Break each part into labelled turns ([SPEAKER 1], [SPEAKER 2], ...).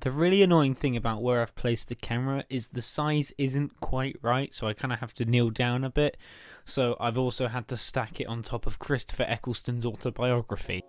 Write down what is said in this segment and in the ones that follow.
[SPEAKER 1] The really annoying thing about where I've placed the camera is the size isn't quite right, so I kind of have to kneel down a bit. So I've also had to stack it on top of Christopher Eccleston's autobiography.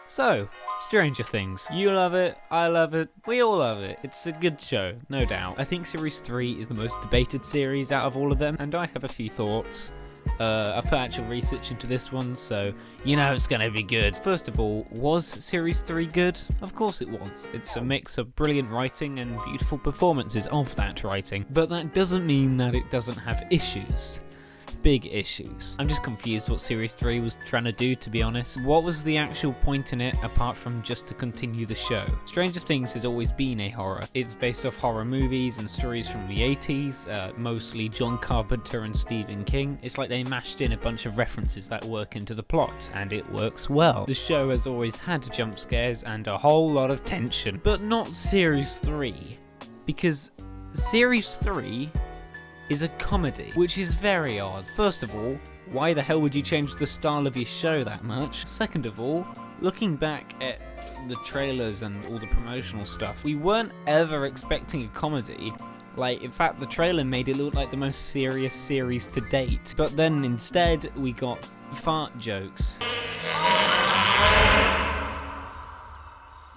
[SPEAKER 1] So, Stranger Things. You love it, I love it, we all love it. It's a good show, no doubt. I think Series 3 is the most debated series out of all of them, and I have a few thoughts. I've put actual research into this one, so you know it's gonna be good. First of all, was Series 3 good? Of course it was. It's a mix of brilliant writing and beautiful performances of that writing, but that doesn't mean that it doesn't have issues. Big issues. I'm just confused what Series 3 was trying to do, to be honest. What was the actual point in it apart from just to continue the show? Stranger Things has always been a horror. It's based off horror movies and stories from the 80s, mostly John Carpenter and Stephen King. It's like they mashed in a bunch of references that work into the plot, and it works well. The show has always had jump scares and a whole lot of tension, but not Series 3, because Series 3 is a comedy, which is very odd. First of all, why the hell would you change the style of your show that much? Second of all, looking back at the trailers and all the promotional stuff, we weren't ever expecting a comedy. Like, in fact, the trailer made it look like the most serious series to date. But then instead, we got fart jokes.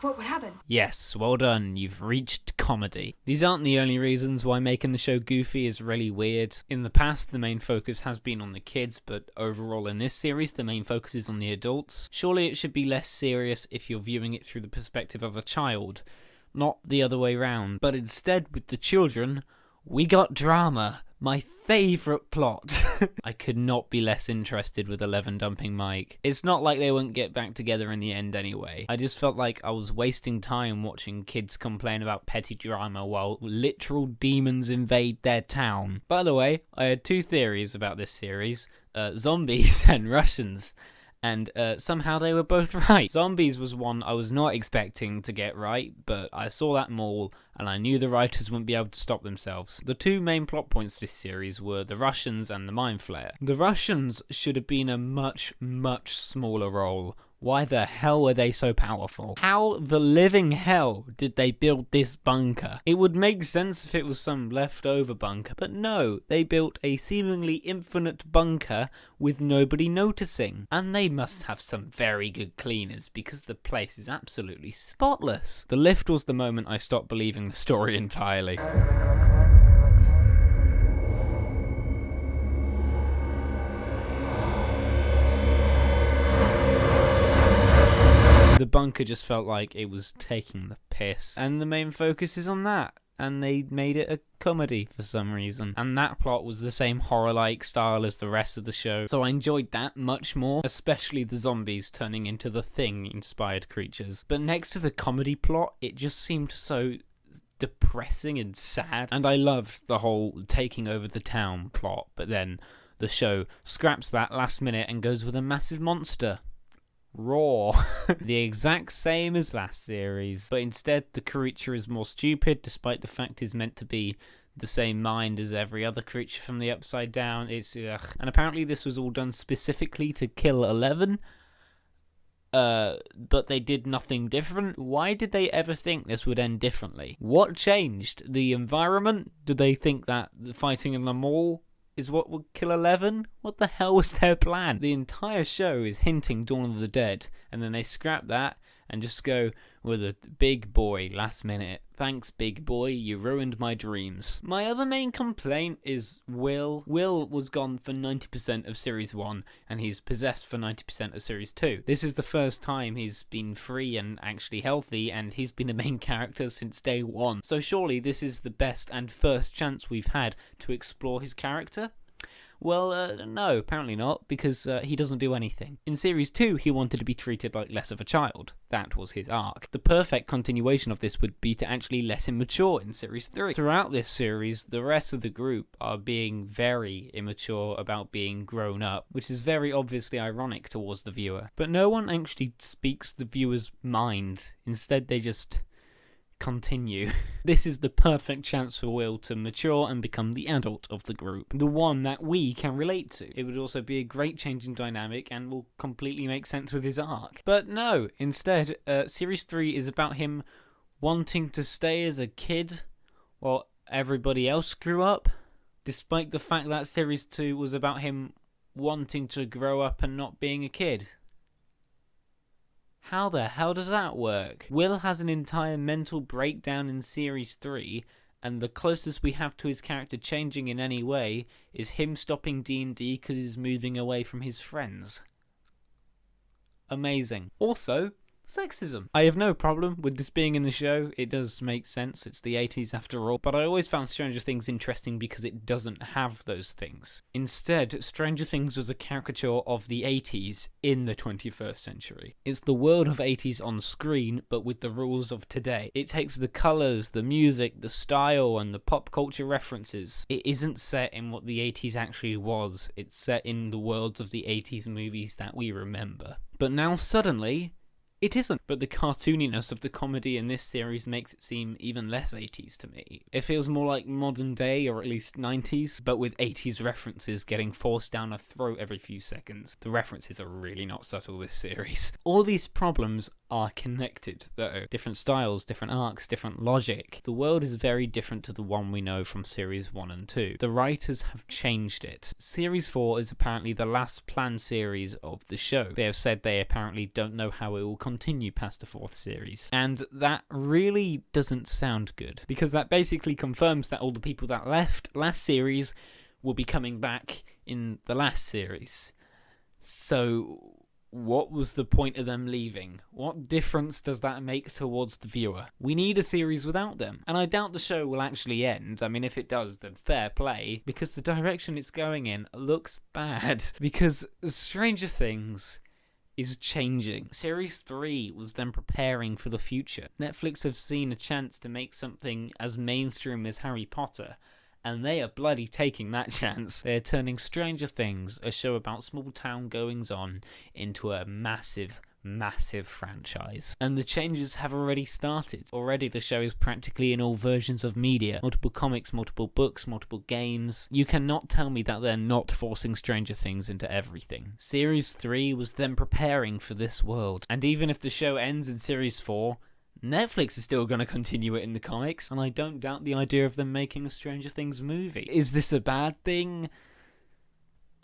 [SPEAKER 2] What would happen?
[SPEAKER 1] Yes, well done, you've reached comedy. These aren't the only reasons why making the show goofy is really weird. In the past, the main focus has been on the kids, but overall in this series, the main focus is on the adults. Surely it should be less serious if you're viewing it through the perspective of a child, not the other way round. But instead, with the children, we got drama. My favourite plot. I could not be less interested with Eleven dumping Mike. It's not like they wouldn't get back together in the end anyway. I just felt like I was wasting time watching kids complain about petty drama while literal demons invade their town. By the way, I had two theories about this series, zombies and Russians. And somehow they were both right. Zombies was one I was not expecting to get right, but I saw that mall, and I knew the writers wouldn't be able to stop themselves. The two main plot points of this series were the Russians and the Mind Flayer. The Russians should have been a much, much smaller role. Why the hell were they so powerful? How the living hell did they build this bunker? It would make sense if it was some leftover bunker, but no, they built a seemingly infinite bunker with nobody noticing. And they must have some very good cleaners because the place is absolutely spotless. The lift was the moment I stopped believing the story entirely. The bunker just felt like it was taking the piss, and the main focus is on that, and they made it a comedy for some reason. And that plot was the same horror-like style as the rest of the show, so I enjoyed that much more, especially the zombies turning into the Thing-inspired creatures. But next to the comedy plot, it just seemed so depressing and sad, and I loved the whole taking over the town plot, but then the show scraps that last minute and goes with a massive monster. Raw. The exact same as last series, but instead the creature is more stupid, despite the fact it's meant to be the same mind as every other creature from the Upside Down. It's ugh. And apparently this was all done specifically to kill 11, but they did nothing different. Why did they ever think this would end differently? What changed? The environment? Did they think that the fighting in the mall is what would kill 11? What the hell was their plan? The entire show is hinting Dawn of the Dead, and then they scrap that and just go with a big boy last minute. Thanks, big boy, you ruined my dreams. My other main complaint is Will. Will was gone for 90% of Series 1, and he's possessed for 90% of Series 2. This is the first time he's been free and actually healthy, and he's been the main character since day one. So surely this is the best and first chance we've had to explore his character? Well, no, apparently not, because he doesn't do anything. In Series 2, he wanted to be treated like less of a child. That was his arc. The perfect continuation of this would be to actually let him mature in Series 3. Throughout this series, the rest of the group are being very immature about being grown up, which is very obviously ironic towards the viewer. But no one actually speaks the viewer's mind. Instead, they just continue. This is the perfect chance for Will to mature and become the adult of the group, the one that we can relate to. It would also be a great change in dynamic and will completely make sense with his arc. But no, instead, Series 3 is about him wanting to stay as a kid while everybody else grew up, despite the fact that Series 2 was about him wanting to grow up and not being a kid. How the hell does that work? Will has an entire mental breakdown in Series 3, and the closest we have to his character changing in any way is him stopping D&D because he's moving away from his friends. Amazing. Also, sexism. I have no problem with this being in the show. It does make sense. It's the 80s after all. But I always found Stranger Things interesting because it doesn't have those things. Instead, Stranger Things was a caricature of the 80s in the 21st century. It's the world of 80s on screen, but with the rules of today. It takes the colours, the music, the style, and the pop culture references. It isn't set in what the 80s actually was. It's set in the worlds of the 80s movies that we remember. But now suddenly, it isn't, but the cartooniness of the comedy in this series makes it seem even less 80s to me. It feels more like modern day, or at least 90s, but with 80s references getting forced down a throat every few seconds. The references are really not subtle this series. All these problems are connected, though. Different styles, different arcs, different logic. The world is very different to the one we know from Series 1 and 2. The writers have changed it. Series 4 is apparently the last planned series of the show. They have said they apparently don't know how it will continue past the 4th series. And that really doesn't sound good, because that basically confirms that all the people that left last series will be coming back in the last series. So what was the point of them leaving? What difference does that make towards the viewer? We need a series without them. And I doubt the show will actually end. I mean, if it does, then fair play, because the direction it's going in looks bad. Because Stranger Things is changing. Series 3 was them preparing for the future. Netflix have seen a chance to make something as mainstream as Harry Potter, and they are bloody taking that chance. They're turning Stranger Things, a show about small town goings-on, into a massive franchise. And the changes have already started. Already the show is practically in all versions of media. Multiple comics, multiple books, multiple games. You cannot tell me that they're not forcing Stranger Things into everything. Series 3 was them preparing for this world. And even if the show ends in Series 4, Netflix is still going to continue it in the comics, and I don't doubt the idea of them making a Stranger Things movie. Is this a bad thing?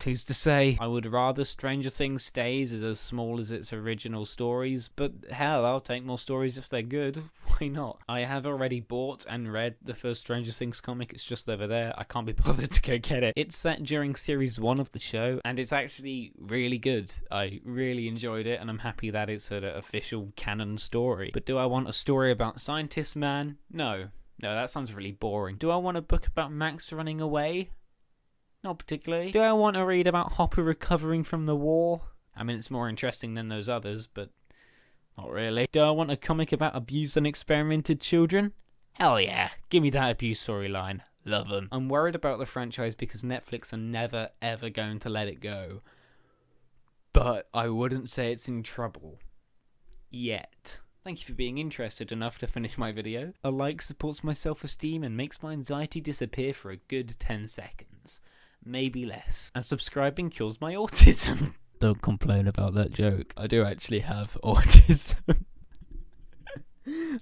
[SPEAKER 1] Who's to say? I would rather Stranger Things stays as small as its original stories, but hell, I'll take more stories if they're good. Why not? I have already bought and read the first Stranger Things comic. It's just over there. I can't be bothered to go get it. It's set during Series 1 of the show, and it's actually really good. I really enjoyed it, and I'm happy that it's an official canon story. But do I want a story about Scientist Man? No, that sounds really boring. Do I want a book about Max running away? Not particularly. Do I want to read about Hopper recovering from the war? I mean, it's more interesting than those others, but not really. Do I want a comic about abused and experimented children? Hell yeah, give me that abuse storyline. Love them. I'm worried about the franchise because Netflix are never ever going to let it go. But I wouldn't say it's in trouble. Yet. Thank you for being interested enough to finish my video. A like supports my self-esteem and makes my anxiety disappear for a good 10 seconds. Maybe less. And subscribing cures my autism. Don't complain about that joke. I do actually have autism.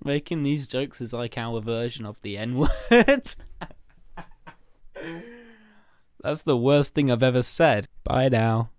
[SPEAKER 1] Making these jokes is like our version of the N-word. That's the worst thing I've ever said. Bye now.